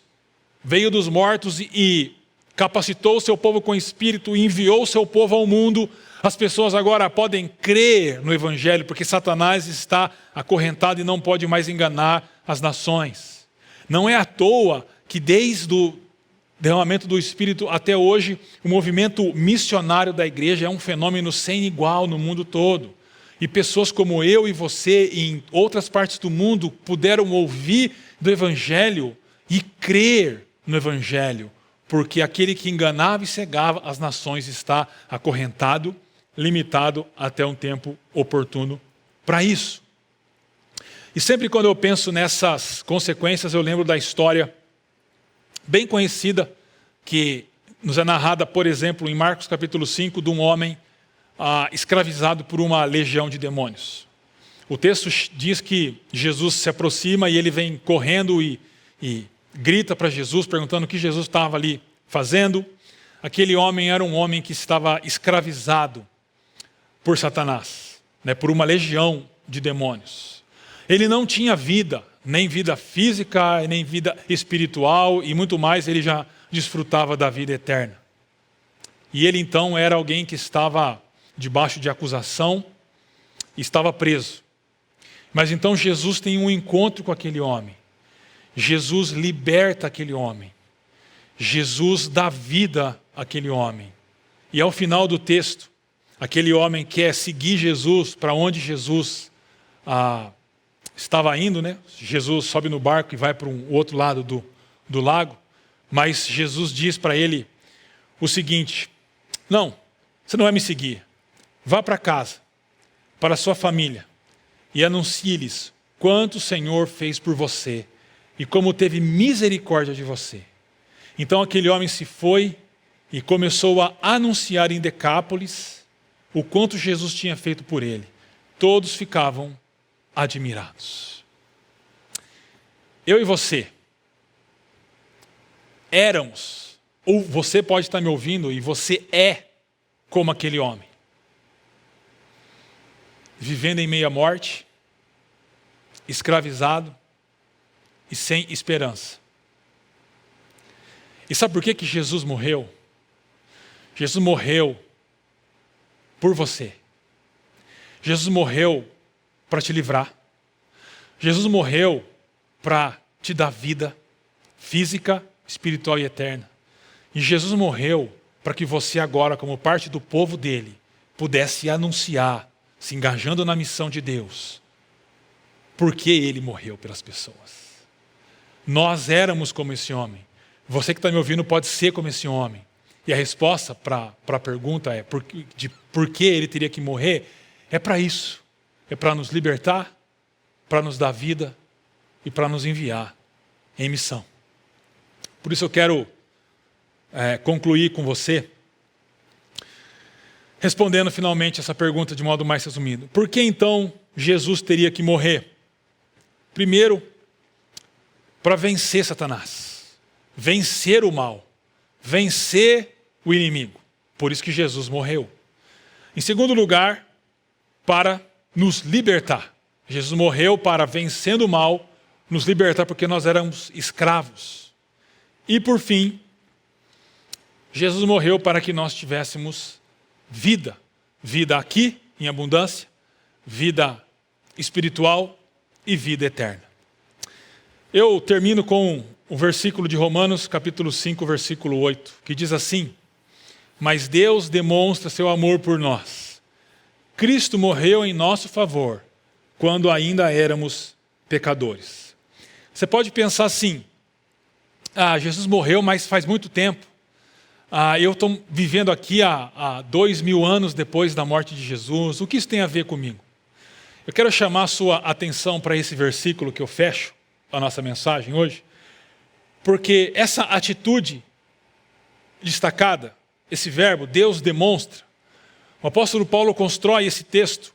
veio dos mortos e capacitou o seu povo com o Espírito e enviou o seu povo ao mundo, as pessoas agora podem crer no Evangelho, porque Satanás está acorrentado e não pode mais enganar as nações. Não é à toa que desde o derramamento do Espírito até hoje, o movimento missionário da igreja é um fenômeno sem igual no mundo todo. E pessoas como eu e você em outras partes do mundo puderam ouvir do Evangelho e crer no Evangelho, porque aquele que enganava e cegava as nações está acorrentado, limitado até um tempo oportuno para isso. E sempre quando eu penso nessas consequências, eu lembro da história bem conhecida, que nos é narrada, por exemplo, em Marcos capítulo 5, de um homem escravizado por uma legião de demônios. O texto diz que Jesus se aproxima e ele vem correndo e grita para Jesus, perguntando o que Jesus estava ali fazendo. Aquele homem era um homem que estava escravizado por Satanás, por uma legião de demônios. Ele não tinha vida, nem vida física, nem vida espiritual, e muito mais ele já desfrutava da vida eterna. E ele então era alguém que estava debaixo de acusação, estava preso. Mas então Jesus tem um encontro com aquele homem. Jesus liberta aquele homem. Jesus dá vida àquele homem. E ao final do texto, aquele homem quer seguir Jesus para onde Jesus estava indo, né? Jesus sobe no barco e vai para o outro lado do lago. Mas Jesus diz para ele o seguinte: não, você não vai me seguir. Vá para casa, para a sua família, e anuncie-lhes quanto o Senhor fez por você e como teve misericórdia de você. Então aquele homem se foi e começou a anunciar em Decápolis o quanto Jesus tinha feito por ele. Todos ficavam admirados. Eu e você éramos, ou você pode estar me ouvindo e você é como aquele homem, vivendo em meio à morte, escravizado e sem esperança. E sabe por que Jesus morreu? Jesus morreu por você. Jesus morreu para te livrar. Jesus morreu para te dar vida física, espiritual e eterna. E Jesus morreu para que você agora, como parte do povo dele, pudesse anunciar, se engajando na missão de Deus, porque ele morreu pelas pessoas. Nós éramos como esse homem. Você que está me ouvindo pode ser como esse homem. E a resposta para a pergunta é por que ele teria que morrer, é para isso. É para nos libertar, para nos dar vida e para nos enviar em missão. Por isso eu quero concluir com você, respondendo finalmente essa pergunta de modo mais resumido. Por que então Jesus teria que morrer? Primeiro, para vencer Satanás, vencer o mal, vencer o inimigo. Por isso que Jesus morreu. Em segundo lugar, para nos libertar. Jesus morreu para, vencendo o mal, nos libertar porque nós éramos escravos. E por fim, Jesus morreu para que nós tivéssemos vida. Vida aqui, em abundância, vida espiritual e vida eterna. Eu termino com o versículo de Romanos, capítulo 5, versículo 8, que diz assim: mas Deus demonstra seu amor por nós. Cristo morreu em nosso favor, quando ainda éramos pecadores. Você pode pensar assim: Jesus morreu, mas faz muito tempo. Eu estou vivendo aqui há 2000 anos depois da morte de Jesus. O que isso tem a ver comigo? Eu quero chamar a sua atenção para esse versículo que eu fecho a nossa mensagem hoje, porque essa atitude destacada, esse verbo, Deus demonstra, o apóstolo Paulo constrói esse texto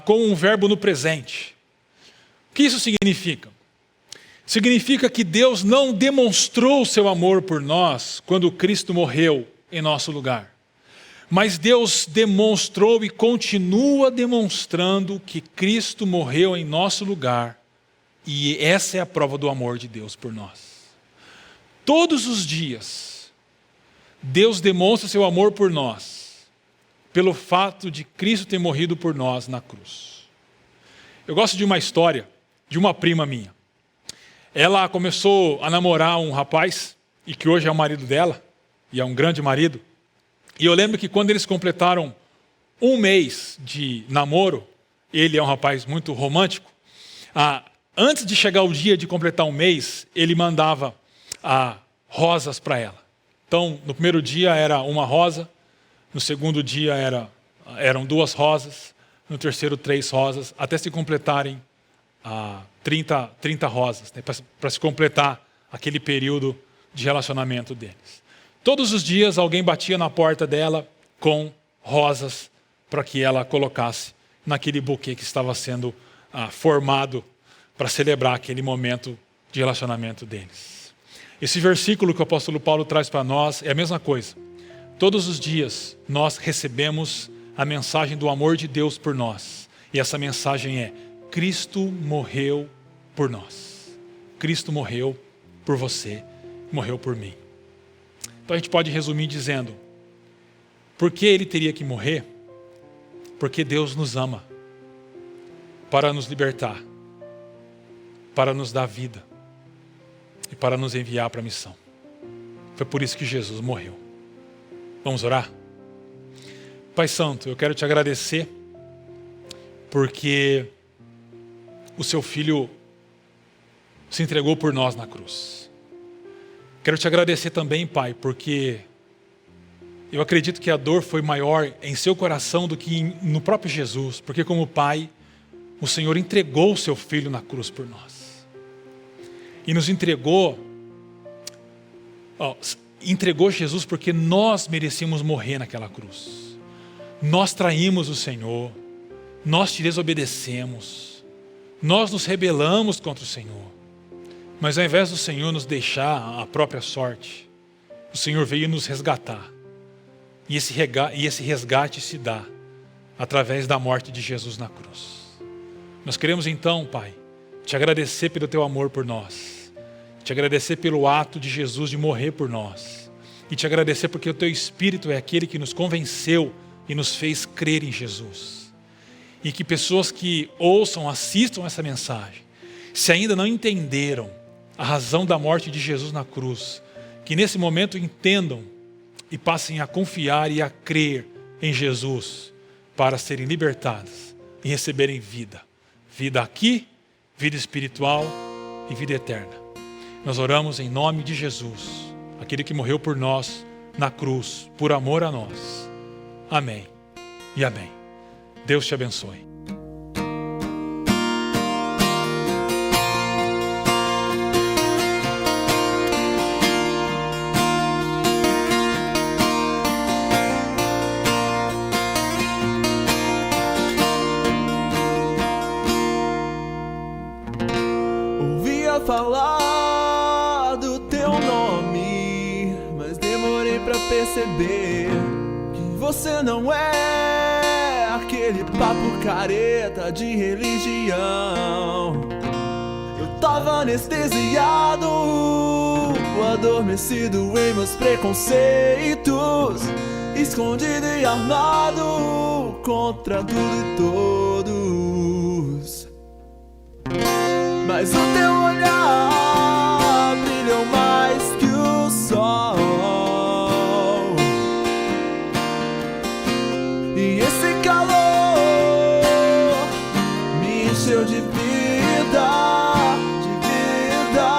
com um verbo no presente. O que isso significa? Significa que Deus não demonstrou o seu amor por nós quando Cristo morreu em nosso lugar. Mas Deus demonstrou e continua demonstrando que Cristo morreu em nosso lugar. E essa é a prova do amor de Deus por nós. Todos os dias, Deus demonstra seu amor por nós, pelo fato de Cristo ter morrido por nós na cruz. Eu gosto de uma história de uma prima minha. Ela começou a namorar um rapaz, e que hoje é o marido dela, e é um grande marido. E eu lembro que quando eles completaram 1 mês de namoro, ele é um rapaz muito romântico, antes de chegar o dia de completar 1 mês, ele mandava rosas para ela. Então, no primeiro dia era 1 rosa, no segundo dia eram 2 rosas, no terceiro 3 rosas, até se completarem 30 rosas, né, para se completar aquele período de relacionamento deles. Todos os dias alguém batia na porta dela com rosas para que ela colocasse naquele buquê que estava sendo formado para celebrar aquele momento de relacionamento deles. Esse versículo que o apóstolo Paulo traz para nós é a mesma coisa. Todos os dias nós recebemos a mensagem do amor de Deus por nós. E essa mensagem é: Cristo morreu por nós. Cristo morreu por você, morreu por mim. Então a gente pode resumir dizendo: por que Ele teria que morrer? Porque Deus nos ama, para nos libertar, para nos dar vida e para nos enviar para a missão. Foi por isso que Jesus morreu. Vamos orar? Pai Santo, eu quero te agradecer porque o seu Filho se entregou por nós na cruz. Quero te agradecer também, Pai, porque eu acredito que a dor foi maior em seu coração do que no próprio Jesus, porque como Pai, o Senhor entregou o seu Filho na cruz por nós. E nos entregou Jesus porque nós merecíamos morrer naquela cruz. Nós traímos o Senhor, nós te desobedecemos, nós nos rebelamos contra o Senhor. Mas ao invés do Senhor nos deixar a própria sorte, o Senhor veio nos resgatar. E esse resgate se dá através da morte de Jesus na cruz. Nós queremos então, Pai, te agradecer pelo teu amor por nós, te agradecer pelo ato de Jesus de morrer por nós, e te agradecer porque o teu Espírito é aquele que nos convenceu e nos fez crer em Jesus. E que pessoas que ouçam, assistam essa mensagem, se ainda não entenderam a razão da morte de Jesus na cruz, que nesse momento entendam e passem a confiar e a crer em Jesus para serem libertadas e receberem vida. Vida aqui, vida espiritual e vida eterna. Nós oramos em nome de Jesus, aquele que morreu por nós na cruz, por amor a nós. Amém e amém. Deus te abençoe. Falar do teu nome, mas demorei pra perceber que você não é aquele papo careta de religião. Eu tava anestesiado, adormecido em meus preconceitos, escondido e armado contra tudo e todos. Mas o teu olhar brilhou mais que o sol, e esse calor me encheu de vida, de vida.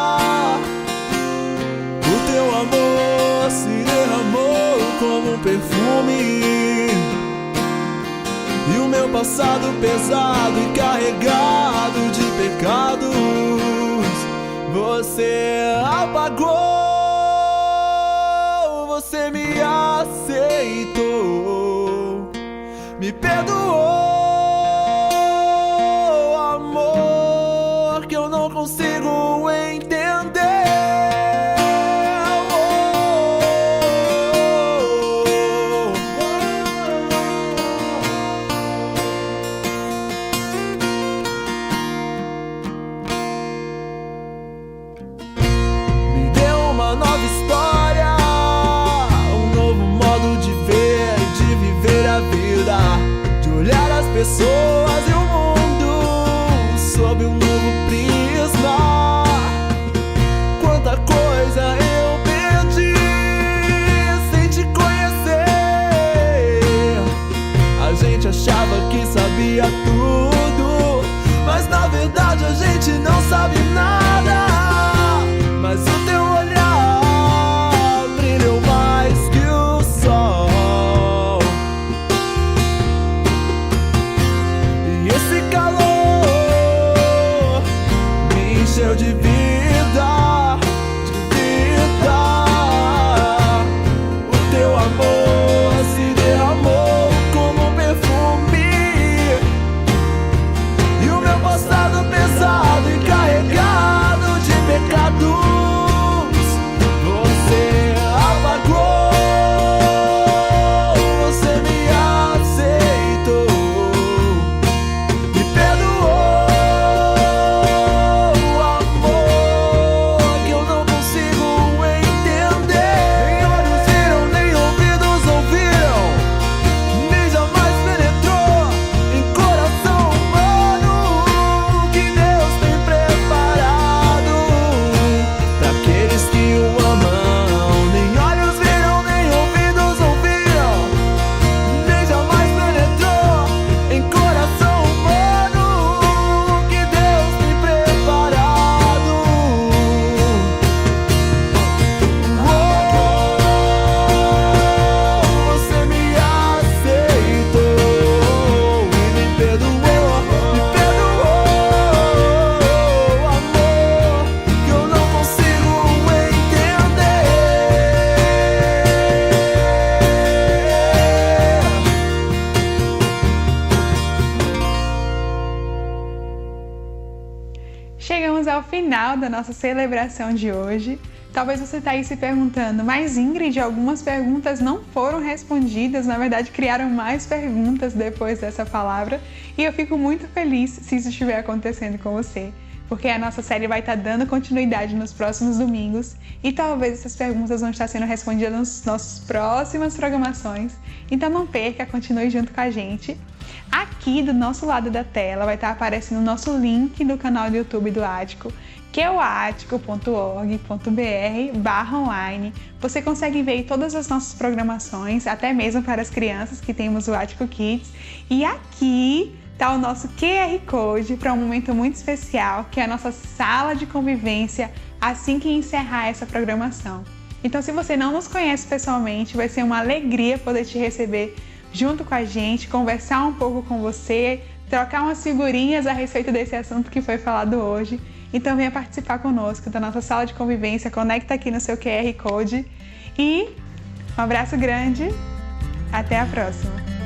O teu amor se derramou como um perfume, e o meu passado pesado e carregado de pecados você apagou, você me aceitou, me perdoou, amor que eu não consigo entender. Pessoas e o mundo sob um novo prisma. Quanta coisa eu perdi sem te conhecer. A gente achava que sabia tudo, mas na verdade a gente não sabe nada. Mas o teu olhar brilhou mais que o sol, de vida, de vida. O teu amor se derramou como um perfume, Chegamos ao final da nossa celebração de hoje. Talvez você está aí se perguntando, mas Ingrid, algumas perguntas não foram respondidas, na verdade criaram mais perguntas depois dessa palavra, e eu fico muito feliz se isso estiver acontecendo com você, porque a nossa série vai estar dando continuidade nos próximos domingos e talvez essas perguntas vão estar sendo respondidas nas nossas próximas programações, então não perca, continue junto com a gente. Aqui do nosso lado da tela vai estar aparecendo o nosso link do canal do YouTube do Ático, que é o atico.org.br/online. Você consegue ver todas as nossas programações, até mesmo para as crianças, que temos o Ático Kids. E aqui está o nosso QR Code para um momento muito especial, que é a nossa sala de convivência assim que encerrar essa programação. Então, se você não nos conhece pessoalmente, vai ser uma alegria poder te receber junto com a gente, conversar um pouco com você, trocar umas figurinhas a respeito desse assunto que foi falado hoje. Então venha participar conosco da nossa sala de convivência, conecta aqui no seu QR Code e um abraço grande, até a próxima!